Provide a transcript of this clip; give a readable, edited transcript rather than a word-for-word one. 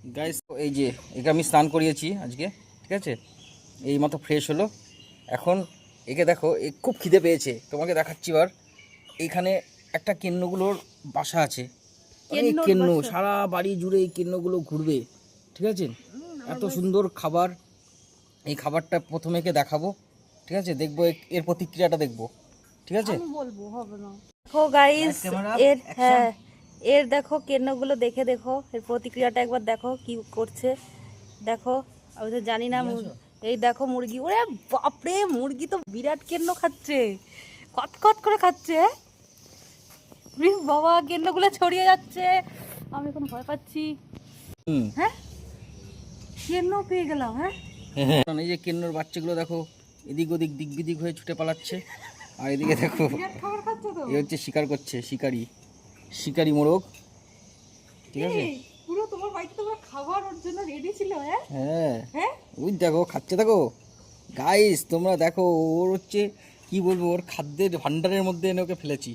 Guys এই যে একে আমি স্নান করিয়েছি আজকে, ঠিক আছে, এই মতো ফ্রেশ হলো। এখন একে দেখো, এ খুব খিদে পেয়েছে, তোমাকে দেখাচ্ছি। আর এইখানে একটা কেন্নগুলোর বাসা আছে, অনেক কেন্ন, সারা বাড়ি জুড়ে এই কেন্নগুলো ঘুরবে, ঠিক আছে। এত সুন্দর খাবার, এই খাবারটা প্রথমে একে দেখাবো, ঠিক আছে, দেখবো এর প্রতিক্রিয়াটা দেখবো, ঠিক আছে। বলবো হবে না। দেখো গাইস, এর দেখো কেন্নগুলো দেখে দেখো, এর প্রতিক্রিয়াটা একবার দেখো কি করছে। দেখো আমি তো জানি না। এই দেখো মুরগি, ওরে বাপরে, মুরগি তো বিরাট কেন্ন খাচ্ছে, কটকট করে খাচ্ছে। বাবা, কেন্নগুলো ছড়িয়ে যাচ্ছে, আমি এখন ভয় পাচ্ছি। হ্যাঁ, কেন্ন পেয়ে গেলাম। হ্যাঁ, এই যে কেন্নর বাচ্চাগুলো দেখো, এদিক ওদিক দিক বিদিক হয়ে ছুটে পালাচ্ছে। আর এদিকে দেখো, খাবার খাচ্ছে তো, এ হচ্ছে শিকার করছে, শিকারি মোরগ, ঠিক আছে। পুরো তোমার বাড়িতে তোমার খাবার ওর জন্য রেডি ছিল। হ্যাঁ, হ্যাঁ, ওই দেখো খাচ্ছে, দেখো গাইস তোমরা দেখো, ওর হচ্ছে কি বলবো, ওর খাদ্যের ভান্ডারের মধ্যে এনে ওকে ফেলেছি।